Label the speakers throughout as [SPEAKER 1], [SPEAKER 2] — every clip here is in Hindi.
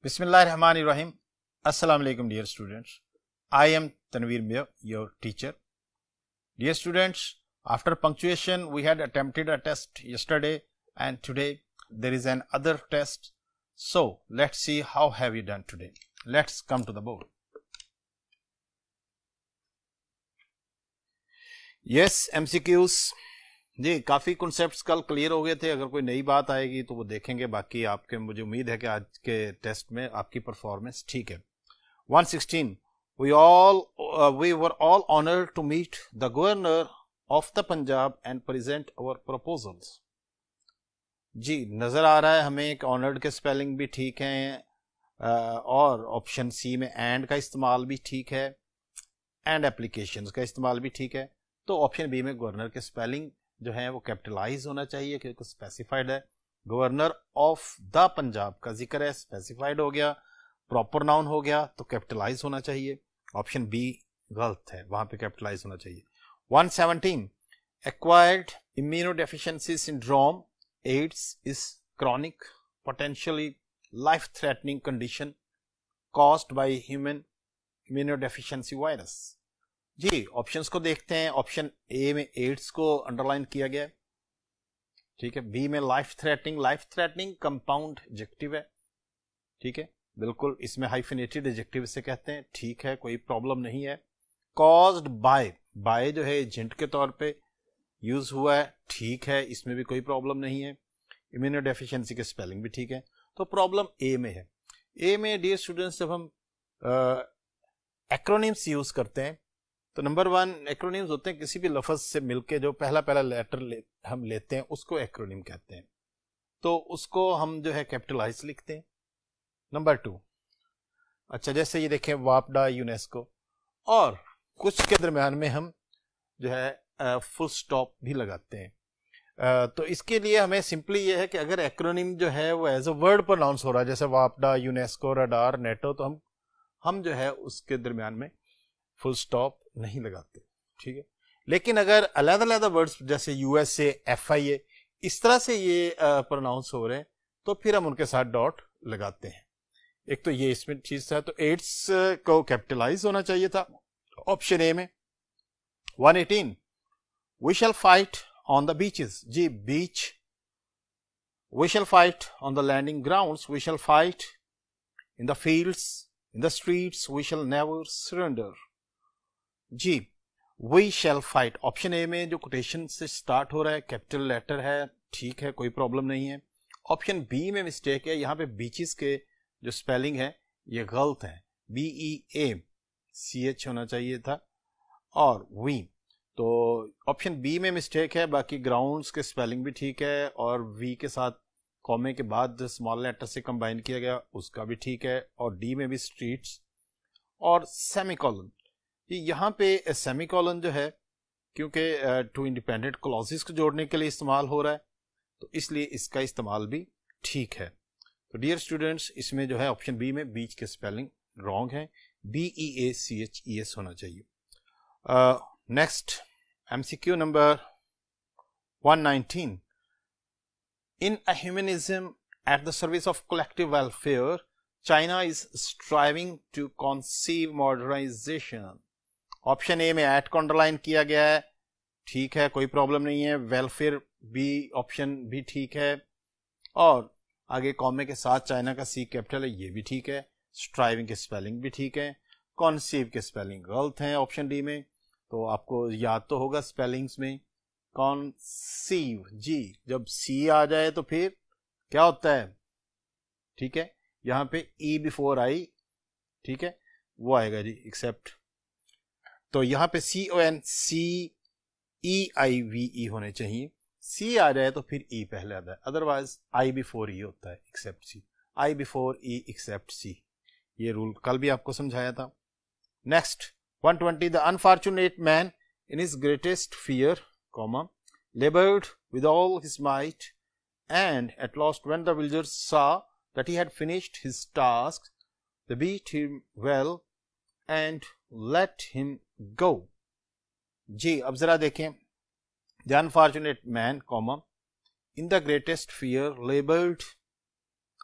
[SPEAKER 1] Bismillahirrahmanirrahim. Assalamu alaikum dear students. I am Tanveer Mir, your teacher. Dear students, after punctuation we had attempted a test yesterday and today there is another test. So let's see how have you done today. Let's come to the board. Yes, MCQs. जी काफ़ी कॉन्सेप्ट्स कल क्लियर हो गए थे. अगर कोई नई बात आएगी तो वो देखेंगे. बाकी आपके मुझे उम्मीद है कि आज के टेस्ट में आपकी परफॉर्मेंस ठीक है. 116 we were all honored to meet the governor of the Punjab and present our proposals. जी नज़र आ रहा है हमें एक ऑनर्ड के स्पेलिंग भी ठीक हैं और ऑप्शन सी में एंड का इस्तेमाल भी ठीक है एंड एप्लीकेशंस का इस्तेमाल भी ठीक है. तो ऑप्शन बी में गवर्नर के स्पेलिंग जो है वो कैपिटलाइज होना चाहिए क्योंकि स्पेसिफाइड है. गवर्नर ऑफ द पंजाब का जिक्र है, स्पेसिफाइड हो गया, प्रॉपर नाउन हो गया तो कैपिटलाइज होना चाहिए. ऑप्शन बी गलत है, वहां पे कैपिटलाइज होना चाहिए. 117 acquired immunodeficiency syndrome AIDS is chronic potentially life threatening condition caused by human immunodeficiency virus. जी ऑप्शंस को देखते हैं. ऑप्शन ए में एड्स को अंडरलाइन किया गया, ठीक है. बी में लाइफ थ्रेटनिंग कंपाउंड एडजेक्टिव है, ठीक है, बिल्कुल इसमें हाइफिनेटेड एडजेक्टिव से कहते हैं, ठीक है, कोई प्रॉब्लम नहीं है. कॉज्ड बाय जो है एजेंट के तौर पे यूज हुआ है, ठीक है, इसमें भी कोई प्रॉब्लम नहीं है. इम्यूनोडेफिशिएंसी के स्पेलिंग भी ठीक है. तो प्रॉब्लम ए में है. ए में डियर स्टूडेंट्स जब हम एक्रोनिम्स यूज करते हैं तो नंबर 1 एक्रोनिम्स होते हैं किसी भी लफ्ज से मिलके जो पहला लेटर हम लेते हैं उसको एक्रोनिम कहते हैं. तो उसको हम जो है कैपिटलाइज लिखते हैं. नंबर 2 अच्छा जैसे ये देखें वापडा यूनेस्को और कुछ के दरम्यान में हम जो है फुल स्टॉप भी लगाते हैं. तो इसके लिए हमें सिंपली ये है कि अगर एक्रोनिम जो है वो एज अ वर्ड प्रोनाउंस हो रहा है जैसे वापडा यूनेस्को रडार नेटो तो हम जो है उसके दरम्यान में फुल स्टॉप नहीं लगाते, ठीक है. लेकिन अगर अलग-अलग वर्ड्स जैसे यूएसए एफआईए इस तरह से ये प्रोनाउंस हो रहे हैं तो फिर हम उनके साथ डॉट लगाते हैं. एक तो ये इसमें चीज था. तो एड्स को कैपिटलाइज होना चाहिए था ऑप्शन ए में. 118 we shall fight on the beaches. जी beach. We shall fight on the landing grounds. We shall fight in the fields in the streets. We shall never surrender. जी we shall fight option A में जो कोटेशन से स्टार्ट हो रहा है कैपिटल लेटर है, ठीक है, कोई प्रॉब्लम नहीं है. ऑप्शन बी में मिस्टेक है. यहाँ पे बीचेस के जो स्पेलिंग है ये गलत है. BEACH होना चाहिए था और वी. तो ऑप्शन बी में मिस्टेक है. बाकी ग्राउंड्स के स्पेलिंग भी ठीक है और वी के साथ कॉमे के बाद स्मॉल लेटर से कंबाइन किया गया उसका भी ठीक है. और डी में भी स्ट्रीट्स और सेमीकोलन. यहाँ पे सेमीकोलन जो है क्योंकि टू इंडिपेंडेंट क्लॉजेस को जोड़ने के लिए इस्तेमाल हो रहा है तो इसलिए इसका इस्तेमाल भी ठीक है. तो डियर स्टूडेंट्स इसमें जो है ऑप्शन बी में बीच के स्पेलिंग रॉन्ग है. BEACHES होना चाहिए. Next MCQ number 119 in a humanism at the service of collective welfare China is striving to conceive modernization. Option A में एट को अंडरलाइन किया गया है, ठीक है, कोई प्रॉब्लम नहीं है. वेलफेयर बी ऑप्शन भी ठीक है और आगे कॉमे के साथ चाइना का सी कैपिटल है ये भी ठीक है. स्ट्राइविंग के स्पेलिंग भी ठीक है. कॉन्सीव के स्पेलिंग गलत हैं ऑप्शन डी में. तो आपको याद तो होगा स्पेलिंग्स में कॉन्सीव. जी जब सी आ जाए तो फिर क्या होता है, ठीक है, यहाँ पे ई बिफोर आई, ठीक है, वो आएगा जी एक्सेप्ट. तो यहाँ पे CONCEIVE होने चाहिए. सी आ जाए तो फिर ई पहले आता है, अदरवाइज आई बिफोर ई होता है accept C. I before E accept सी, ये रूल कल भी आपको समझाया था. Next 120 the unfortunate man in his greatest fear comma labored with all his might and at last when the villagers saw that he had finished his task they beat him well and let him go. जी अब जरा देखें. The unfortunate man, comma, in the greatest fear labored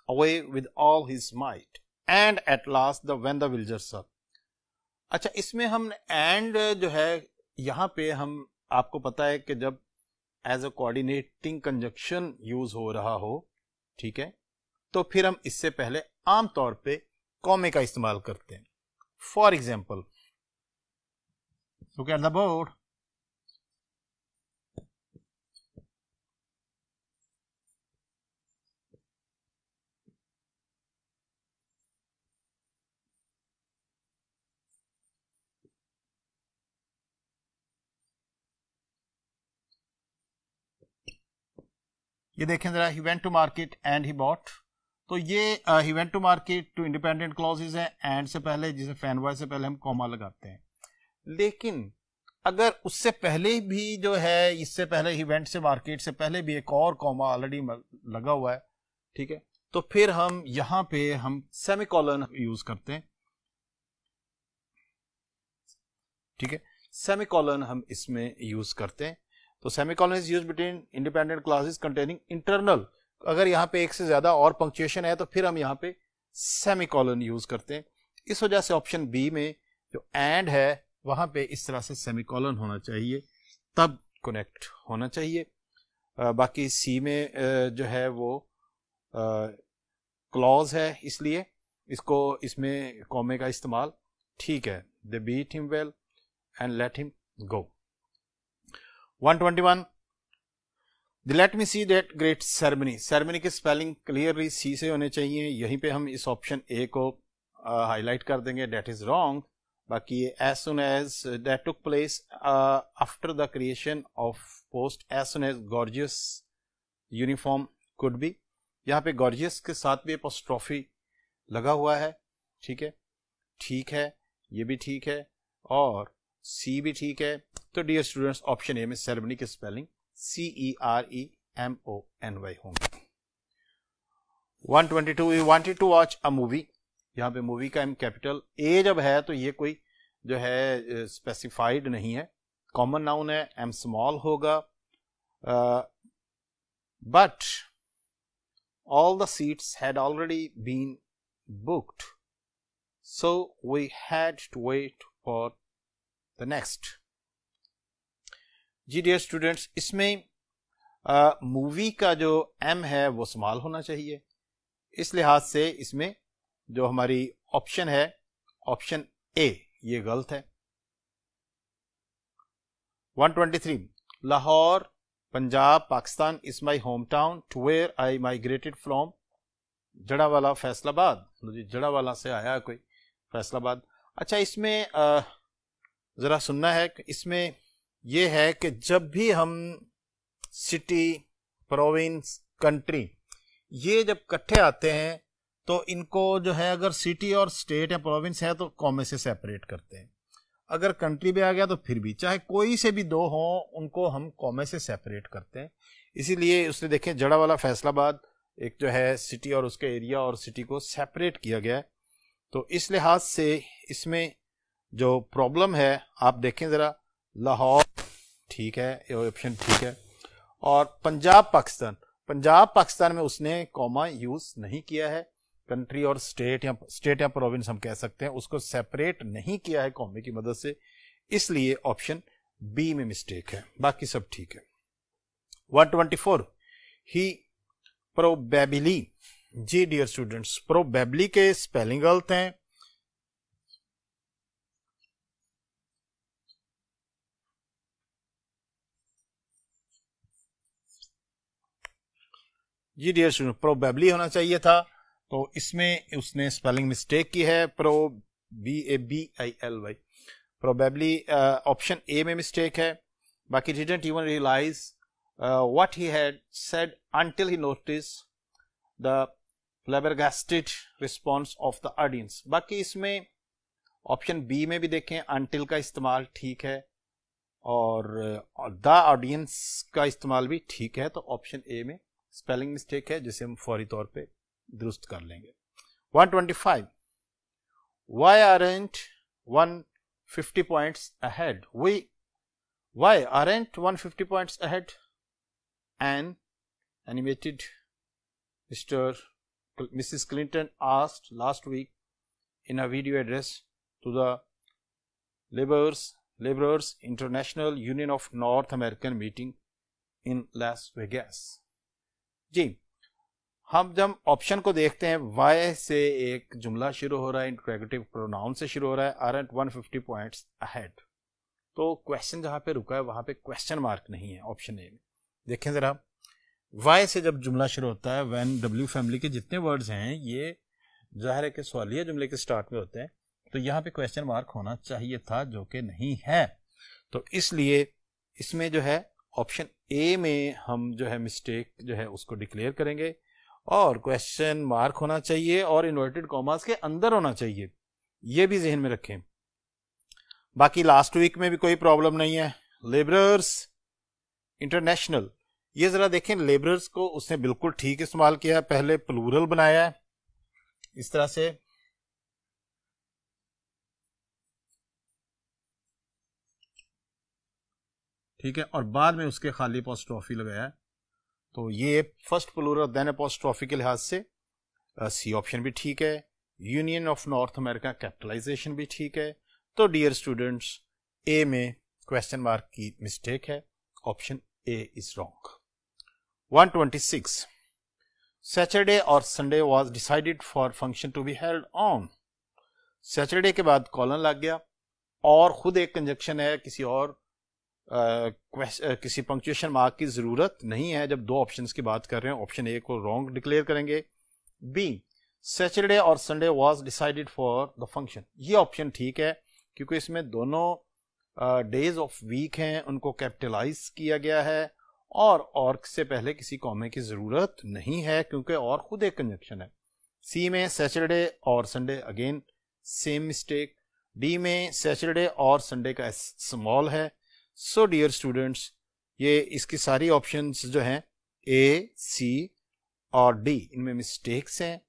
[SPEAKER 1] away with all his might. And at last the when the villagers are. अच्छा, इसमें हम एंड जो है यहां पे हम, आपको पता है कि जब as a coordinating conjunction use हो रहा हो, ठीक है, तो फिर हम इससे पहले आमतौर पे कॉमे का इस्तेमाल करते हैं। For example, look at the board. ये देखें जरा, he went to market and he bought. तो ये he went to market two independent clauses है, एंड से पहले, जिसे फैन वॉइस से पहले हम कॉमा लगाते हैं। लेकिन अगर उससे पहले भी जो है, इससे पहले ही वेंट से मार्केट से पहले भी एक और कॉमा ऑलरेडी लगा हुआ है, ठीक है, तो फिर हम यहां पे हम सेमीकोलन यूज करते हैं, ठीक है, सेमीकोलन हम इसमें यूज करते हैं। तो semicolon is used between independent clauses containing internal. अगर यहाँ पे एक से ज्यादा और पंक्चुएशन है तो फिर हम यहाँ पे सेमीकोलन यूज करते हैं। इस वजह से ऑप्शन बी में जो एंड है वहां पे इस तरह से सेमीकोलन होना चाहिए, तब कनेक्ट होना चाहिए। बाकी सी में जो है वो क्लॉज है, इसलिए इसको, इसमें कॉमे का इस्तेमाल ठीक है। They beat him well and let him go. 121, let me see that great ceremony. Ceremony के स्पेलिंग क्लियरली सी से होने चाहिए। यहीं पे हम इस ऑप्शन ए को हाईलाइट कर देंगे, डेट इज रॉन्ग। बाकी ये as soon as that took place after the creation of post, as soon as gorgeous uniform could be. यहाँ पे गॉर्जियस के साथ भी एपोस्ट्रोफी लगा हुआ है, ठीक है, ठीक है, ये भी ठीक है और सी भी ठीक है। तो डियर स्टूडेंट्स, ऑप्शन ए में सेरेमनी के स्पेलिंग CEREMONY होंगे। 122, you wanted to watch a movie. यहाँ पे मूवी का एम कैपिटल, ए जब है तो ये कोई जो है स्पेसिफाइड नहीं है, कॉमन नाउन है, एम स्मॉल होगा। But all the seats had already been booked, so we had to wait for the next. जी डियर स्टूडेंट्स, इसमें मूवी का जो एम है वो स्मॉल होना चाहिए। इस लिहाज से इसमें जो हमारी ऑप्शन है, ऑप्शन ए, ये गलत है। 123, Lahore Punjab Pakistan is my home town to where I migrated from Jaranwala Faisalabad. जी, जड़ावाला से आया कोई फैसलाबाद। अच्छा, इसमें जरा सुनना है, इसमें यह है कि जब भी हम सिटी, प्रोविंस, कंट्री, ये जब इकट्ठे आते हैं तो इनको जो है, अगर सिटी और स्टेट या प्रोविंस है तो कॉमे से सेपरेट करते हैं। अगर कंट्री भी आ गया तो फिर भी, चाहे कोई से भी दो हों, उनको हम कॉमे से सेपरेट करते हैं। इसीलिए उसने देखें, जड़ावाला फैसलाबाद एक जो है सिटी और उसके एरिया और सिटी को सेपरेट किया गया है। तो इस लिहाज से इसमें जो प्रॉब्लम है, आप देखें जरा, लाहौर ठीक है, ये ऑप्शन ठीक है, और पंजाब पाकिस्तान में उसने कॉमा यूज नहीं किया है। कंट्री और स्टेट या प्रोविंस हम कह सकते हैं, उसको सेपरेट नहीं किया है कॉमे की मदद से, इसलिए ऑप्शन बी में मिस्टेक है, बाकी सब ठीक है। 124, ही प्रोबेबली। जी डियर स्टूडेंट्स, प्रोबेबली के स्पेलिंग गलत हैं। जी डियर स्टूडेंट, प्रोबेबली होना चाहिए था, तो इसमें उसने स्पेलिंग मिस्टेक की है, PROBABLY। प्रोबेबली ऑप्शन ए में मिस्टेक है। बाकी didn't even realize what he had said until he notice the flabbergasted response of the audience. बाकी इसमें ऑप्शन बी में भी देखें, अंटिल का इस्तेमाल ठीक है और द ऑडियंस का इस्तेमाल भी ठीक है, तो ऑप्शन ए में स्पेलिंग मिस्टेक है, जिसे हम फौरी तौर पे दुरुस्त कर लेंगे। 125, why aren't 150 points ahead? Why aren't 150 points ahead? An animated Mrs. Clinton asked last week in a video address to the Laborers International Union of North American meeting in Las Vegas। जी, हम जब ऑप्शन को देखते हैं, वाई से एक जुमला शुरू हो रहा है, इंट्रोगेटिव प्रोनाउन से शुरू हो रहा है, आर एट 150 पॉइंट्स अहेड। तो क्वेश्चन जहां पे रुका है वहां पे क्वेश्चन मार्क नहीं है ऑप्शन ए में। देखें जरा, वाई से जब जुमला शुरू होता है, व्हेन डब्ल्यू फैमिली के जितने वर्ड्स हैं ये जाहिर है कि सवालिया जुमले के स्टार्ट में होते हैं, तो यहाँ पे क्वेश्चन मार्क होना चाहिए था, जो कि नहीं है। तो इसलिए इसमें जो है ऑप्शन ए में हम जो है मिस्टेक जो है उसको डिक्लेयर करेंगे, और क्वेश्चन मार्क होना चाहिए और इन्वर्टेड कॉमास के अंदर होना चाहिए, ये भी जहन में रखें। बाकी लास्ट वीक में भी कोई प्रॉब्लम नहीं है। लेबरर्स इंटरनेशनल, ये जरा देखें, लेबरर्स को उसने बिल्कुल ठीक इस्तेमाल किया, पहले प्लूरल बनाया है इस तरह से, ठीक है, और बाद में उसके खाली अपोस्ट्रोफी लगाया है। तो ये फर्स्ट प्लूरल देन अपोस्ट्रोफी के लिहाज से सी ऑप्शन भी ठीक है। Union of north America capitalisation भी ठीक है। तो डियर स्टूडेंट्स, ए में क्वेश्चन मार्क की मिस्टेक है, option A is wrong. 126 Saturday और Sunday was decided for function to be held on. Saturday के बाद कॉलन लग गया और खुद एक कंजक्शन है, किसी और किसी पंक्चुएशन मार्क की जरूरत नहीं है जब दो ऑप्शंस की बात कर रहे हैं। ऑप्शन ए को रॉन्ग डिक्लेयर करेंगे। बी, सैटरडे और Sunday was decided for the function, ये ऑप्शन ठीक है क्योंकि इसमें दोनों डेज ऑफ वीक हैं, उनको कैपिटलाइज किया गया है और से पहले किसी कॉमे की जरूरत नहीं है क्योंकि और खुद एक कंजक्शन है। सी में सैटरडे और Sunday again same mistake. D में सैटरडे और संडे का एस स्मॉल है। सो डियर स्टूडेंट्स, ये इसकी सारी ऑप्शंस जो हैं ए, सी और डी, इनमें मिस्टेक्स हैं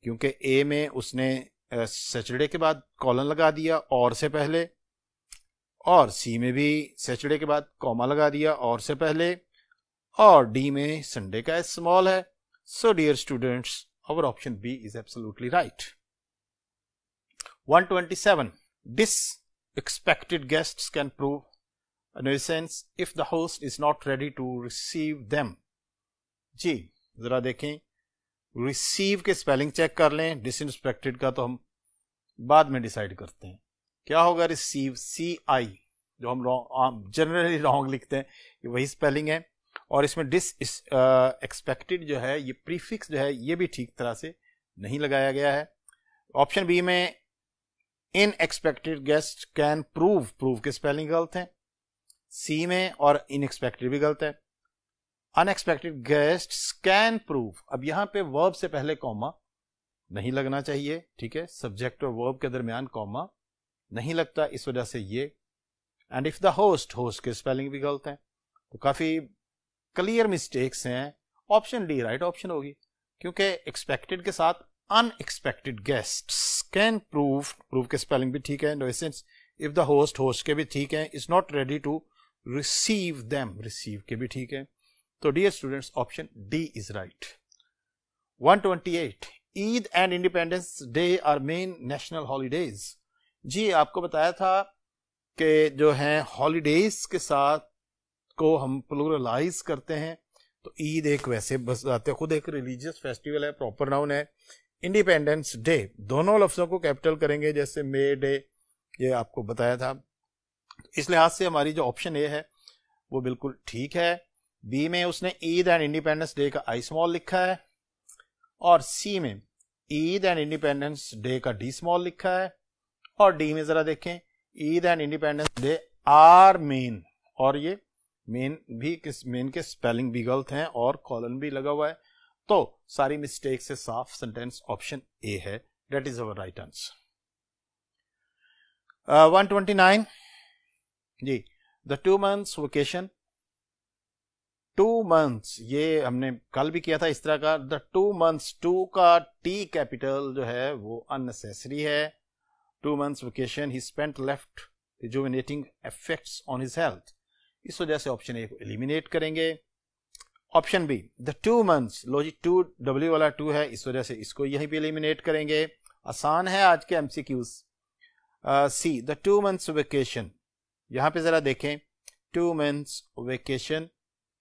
[SPEAKER 1] क्योंकि ए में उसने सैटरडे के बाद कॉलन लगा दिया और से पहले, और सी में भी सैटरडे के बाद कॉमा लगा दिया और से पहले, और डी में संडे का एस स्मॉल है। So dear students, our option B is absolutely right. 127 this expected guests can prove a nuisance if the host is not ready to receive them। जी जरा देखें, रिसीव के स्पेलिंग चेक कर लें, डिसएक्सपेक्टेड का तो हम बाद में डिसाइड करते हैं क्या होगा। रिसीव, सी आई, जो हम जनरली रॉन्ग लिखते हैं, ये वही स्पेलिंग है। और इसमें एक्सपेक्टेड जो है, ये प्रीफिक्स जो है, ये भी ठीक तरह से नहीं लगाया गया है। ऑप्शन बी में इन एक्सपेक्टेड गेस्ट कैन प्रूव के स्पेलिंग गलत है। सी में और इनएक्सपेक्टेड भी गलत है। अनएक्सपेक्टेड गेस्ट्स कैन प्रूव, अब यहां पे वर्ब से पहले कॉमा नहीं लगना चाहिए, ठीक है, सब्जेक्ट और वर्ब के दरमियान कॉमा नहीं लगता, इस वजह से ये। एंड इफ द होस्ट के स्पेलिंग भी गलत है। तो काफी क्लियर मिस्टेक्स हैं। ऑप्शन डी राइट ऑप्शन होगी क्योंकि एक्सपेक्टेड के साथ अनएक्सपेक्टेड गेस्ट्स कैन प्रूव के स्पेलिंग भी ठीक है। No sense if the host के भी ठीक है। Is not ready to receive them, receive के भी ठीक है। तो dear students, option D is right. 128 Eid and Independence Day are main national holidays. जी आपको बताया था कि जो है हॉलीडेज के साथ को हम प्लूरलाइज करते हैं। तो ईद एक वैसे बस आते खुद एक रिलीजियस फेस्टिवल है, प्रॉपर नाउन है। इंडिपेंडेंस डे दोनों लफ्जों को कैपिटल करेंगे, जैसे मे डे, ये आपको बताया था। इस लिहाज से हमारी जो ऑप्शन ए है वो बिल्कुल ठीक है। बी में उसने ईद एंड इंडिपेंडेंस डे का आई स्मॉल लिखा है, और सी में ईद एंड इंडिपेंडेंस डे का डी स्मॉल लिखा है, और डी में जरा देखें Eid and Independence Day are main, और ये मेन के स्पेलिंग भी गलत हैं और कॉलन भी लगा हुआ है। तो सारी मिस्टेक से साफ सेंटेंस ऑप्शन ए है, that is our right answer. 129 जी, द 2 months वेकेशन, 2 months ये हमने कल भी किया था इस तरह का। द 2 months, 2 का टी कैपिटल जो है वो अननेसेसरी है। 2 months vacation he spent left rejuvenating effects on his health, इस वजह से ऑप्शन ए को एलिमिनेट करेंगे। ऑप्शन बी द 2 months, लो जी 2 डब्ल्यू वाला 2 है, इस वजह से इसको यहीं पे एलिमिनेट करेंगे। आसान है आज के MCQs. See the 2 months vacation, यहां पे जरा देखें 2 months vacation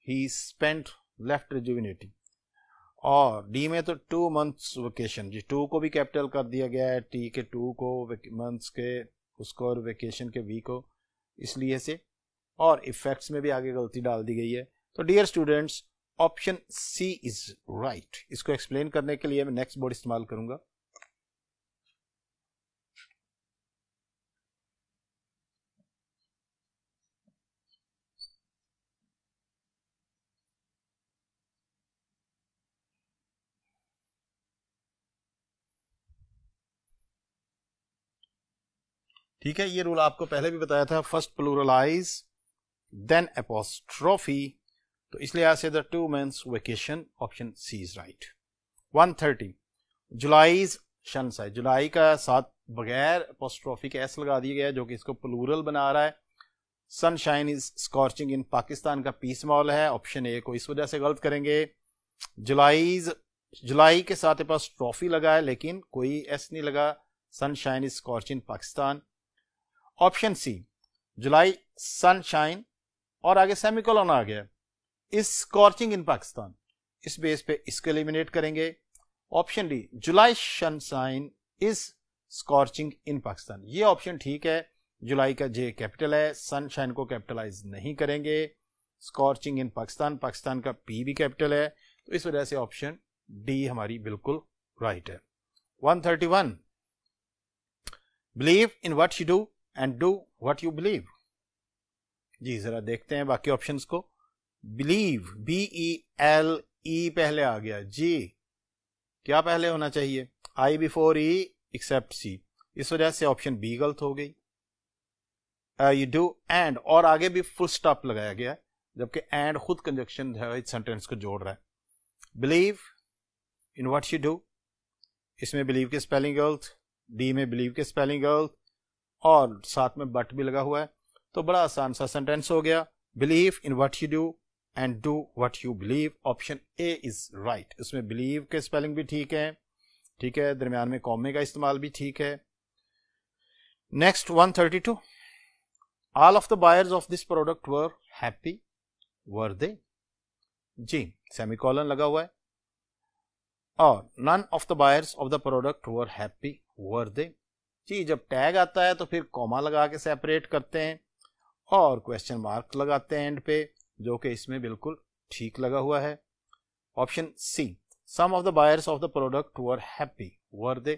[SPEAKER 1] he spent left rejuvenating, और डी में तो 2 months वेकेशन, जी 2 को भी कैपिटल कर दिया गया है, टी के 2 को, मंथ्स के उसको और वेकेशन के वी को, इसलिए से, और इफेक्ट्स में भी आगे गलती डाल दी गई है। तो dear students option C is right. इसको एक्सप्लेन करने के लिए मैं नेक्स्ट बोर्ड इस्तेमाल करूंगा। ठीक है, ये रूल आपको पहले भी बताया था, फर्स्ट प्लूरलाइज देन एपोस्ट्रोफी, तो इसलिए आज से the 2 months vacation, option C is right. 130 July's sunshine, जुलाई का साथ बगैर एपोस्ट्रोफी के एस लगा दिया गया जो कि इसको प्लूरल बना रहा है। Sunshine is scorching in Pakistan का पी स्मॉल है, ऑप्शन ए को इस वजह से गलत करेंगे। जुलाई के साथ एपोस्ट्रोफी लगा है लेकिन कोई एस नहीं लगा, sunshine is scorching in Pakistan. Option C July sunshine और आगे सेमीकोलन आ गया, इज स्कॉर्चिंग इन पाकिस्तान, इस बेस पे इसको एलिमिनेट करेंगे। Option D July sunshine is scorching in Pakistan, ये ऑप्शन ठीक है, जुलाई का जे कैपिटल है, सनशाइन को कैपिटलाइज नहीं करेंगे, स्कॉर्चिंग इन पाकिस्तान, पाकिस्तान का पी भी कैपिटल है, तो इस वजह से ऑप्शन डी हमारी बिल्कुल राइट है। 131 believe in what you do and do what you believe, जी जरा देखते हैं बाकी ऑप्शंस को। बिलीव BELE पहले आ गया, जी क्या पहले होना चाहिए, I before E except C, इस वजह से ऑप्शन बी गलत हो गई। यू डू एंड, और आगे भी फुल स्टॉप लगाया गया जबकि एंड खुद कंजक्शन है इस सेंटेंस को जोड़ रहा है। Believe in what you do, इसमें बिलीव की स्पेलिंग गलत, डी में बिलीव की स्पेलिंग गलत, और साथ में बट भी लगा हुआ है, तो बड़ा आसान सा सेंटेंस हो गया। Believe in what you do and do what you believe, option A is right. इसमें बिलीव के स्पेलिंग भी ठीक है, ठीक है, दरमियान में कॉमे का इस्तेमाल भी ठीक है। Next 132 all of the buyers of this product were happy, were they, जी सेमीकोलन लगा हुआ है, और none of the buyers of the product were happy, were they, जी जब टैग आता है तो फिर कॉमा लगा के सेपरेट करते हैं और क्वेश्चन मार्क लगाते हैं एंड पे, जो कि इसमें बिल्कुल ठीक लगा हुआ है। Option C some of the buyers of the product were happy, were they,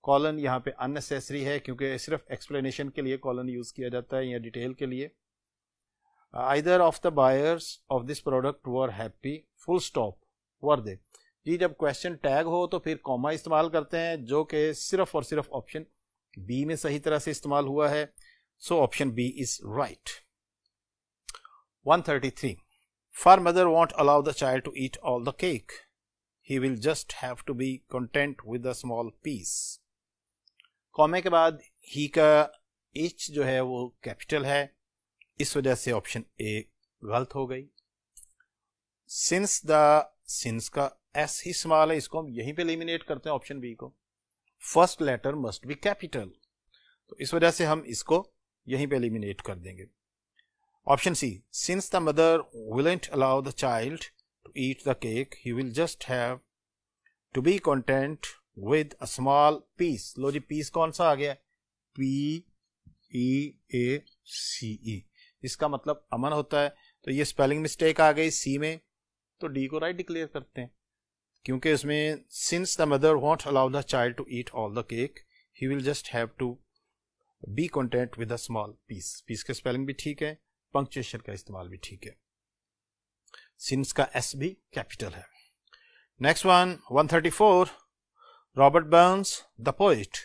[SPEAKER 1] colon यहाँ पे अननेसेसरी है क्योंकि सिर्फ एक्सप्लेनेशन के लिए कॉलन यूज किया जाता है या डिटेल के लिए। Either of the buyers of this product were happy, full stop, were they, जी जब क्वेश्चन टैग हो तो फिर कॉमा इस्तेमाल करते हैं जो कि सिर्फ और सिर्फ ऑप्शन बी में सही तरह से इस्तेमाल हुआ है, so option B is right. 133 for mother won't allow the child to eat all the cake, he will just have to be content with a small piece, comma के बाद ही का एच जो है वो कैपिटल है, इस वजह से ऑप्शन ए गलत हो गई। सिंस का एस ही स्मॉल है, इसको हम यहीं पे एलिमिनेट करते हैं ऑप्शन बी को, first letter must be capital, तो इस वजह से हम इसको यहीं पे एलिमिनेट कर देंगे। Option C since the mother won't allow the child to eat the cake, he will just have to be content with a small piece, लो जी पीस कौन सा आ गया, PEACE, इसका मतलब अमन होता है, तो ये स्पेलिंग मिस्टेक आ गई सी में, तो डी को राइट डिक्लेयर करते हैं क्योंकि इसमें since the mother won't allow the child to eat all the cake, he will just have to be content with a small piece, piece का स्पेलिंग भी ठीक है, पंक्चुएशन का इस्तेमाल भी ठीक है, सिंस का एस भी कैपिटल है। Next one 134 Robert Burns the poet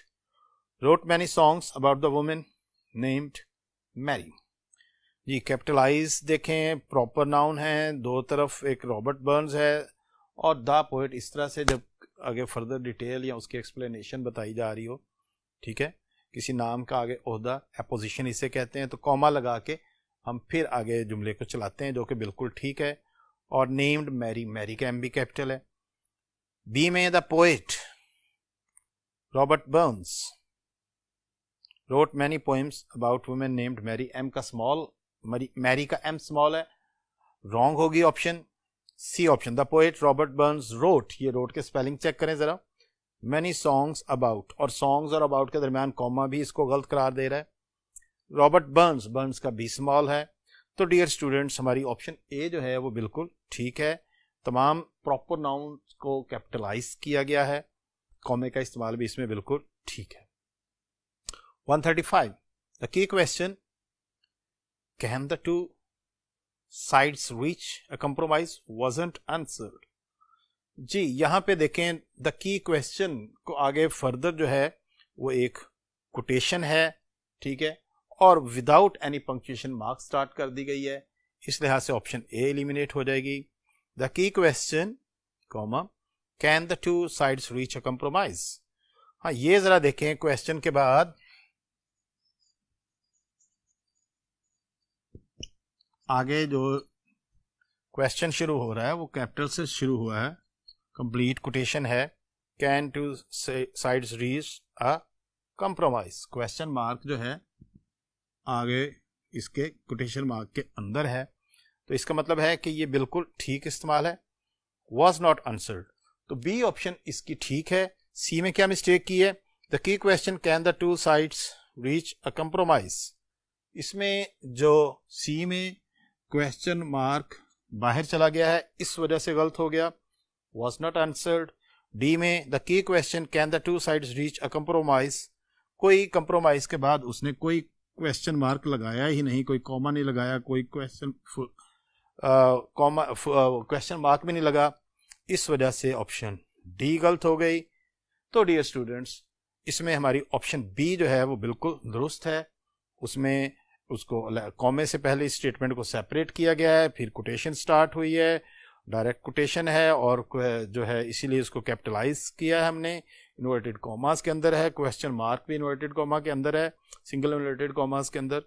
[SPEAKER 1] wrote many songs about the woman named Mary, जी कैपिटलाइज देखें, प्रॉपर नाउन है, दो तरफ एक रॉबर्ट बर्न्स है और द पोएट, इस तरह से जब आगे फर्दर डिटेल या उसकी एक्सप्लेनेशन बताई जा रही हो, ठीक है, किसी नाम का आगे ओहदा एपोजिशन इसे कहते हैं, तो कॉमा लगा के हम फिर आगे जुमले को चलाते हैं जो कि बिल्कुल ठीक है। और नेम्ड मैरी, मैरी का एम भी कैपिटल है। बी में the poet Robert Burns wrote many poems about women named Mary. M का स्मॉल, मैरी का M स्मॉल है, रॉन्ग होगी option C option. The poet Robert Burns wrote, ये रोट के स्पेलिंग चेक करें जरा. मैनी सॉन्ग्स अबाउट, और सॉन्ग्स और अबाउट के दरमियान कॉमा भी इसको गलत करार दे रहा है. रॉबर्ट बर्न्स, बर्न्स का बी स्मॉल है. तो डियर स्टूडेंट्स, हमारी ऑप्शन ए जो है वो बिल्कुल ठीक है. तमाम प्रॉपर नाउन को कैपिटलाइज किया गया है, कॉमे का इस्तेमाल भी इसमें बिल्कुल ठीक है. 135. The key question: Can the two sides reach a compromise? Wasn't answered. जी यहां पे देखें, द की क्वेश्चन को आगे फर्दर जो है वो एक कोटेशन है, ठीक है, और without any punctuation mark start कर दी गई है. इस लिहाज से ऑप्शन ए एलिमिनेट हो जाएगी. The key question comma can the two sides reach a compromise. हाँ, ये जरा देखें, क्वेश्चन के बाद आगे जो क्वेश्चन शुरू हो रहा है वो कैपिटल से शुरू हुआ है, कंप्लीट कोटेशन है. Can two sides reach a compromise, question mark जो है आगे इसके कोटेशन मार्क के अंदर है, तो इसका मतलब है कि ये बिल्कुल ठीक इस्तेमाल है. वॉज नॉट आंसर्ड, तो बी ऑप्शन इसकी ठीक है. सी में क्या मिस्टेक की है? The key question can the two sides reach a compromise, इसमें जो सी में क्वेश्चन मार्क बाहर चला गया है, इस वजह से गलत हो गया, वॉज नॉट आंसर्ड. डी में the key question can the two sides reach a compromise, कोई कंप्रोमाइज के बाद उसने कोई क्वेश्चन मार्क लगाया ही नहीं, कोई कॉमा नहीं लगाया, कोई क्वेश्चन मार्क भी नहीं लगा, इस वजह से ऑप्शन डी गलत हो गई. तो डियर स्टूडेंट्स, इसमें हमारी ऑप्शन बी जो है वो बिल्कुल दुरुस्त है. उसमें उसको कॉमे से पहले इस स्टेटमेंट को सेपरेट किया गया है, फिर कोटेशन स्टार्ट हुई है, डायरेक्ट कोटेशन है, और जो है इसीलिए उसको कैपिटलाइज किया है हमने, इन्वर्टेड कॉमास के अंदर है, क्वेश्चन मार्क भी इन्वर्टेड कॉमा के अंदर है, सिंगल इन्वर्टेड कॉमास के अंदर.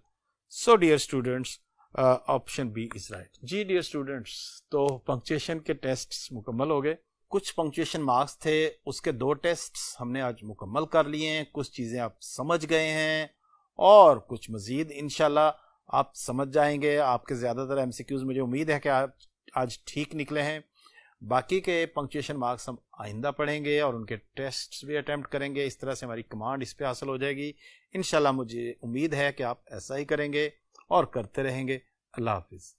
[SPEAKER 1] So dear students, option B is right. जी डियर स्टूडेंट्स, तो पंक्चुएशन के टेस्ट मुकम्मल हो गए. कुछ पंक्चुएशन मार्क्स थे, उसके 2 टेस्ट हमने आज मुकम्मल कर लिए हैं. कुछ चीजें आप समझ गए हैं और कुछ मजीद इंशाल्लाह आप समझ जाएंगे. आपके ज़्यादातर एमसीक्यूज मुझे उम्मीद है कि आप आज ठीक निकले हैं. बाकी के पंक्चुएशन मार्क्स हम आइंदा पढ़ेंगे और उनके टेस्ट्स भी अटेम्प्ट करेंगे. इस तरह से हमारी कमांड इस पे हासिल हो जाएगी इंशाल्लाह. मुझे उम्मीद है कि आप ऐसा ही करेंगे और करते रहेंगे. अल्लाह हाफिज़.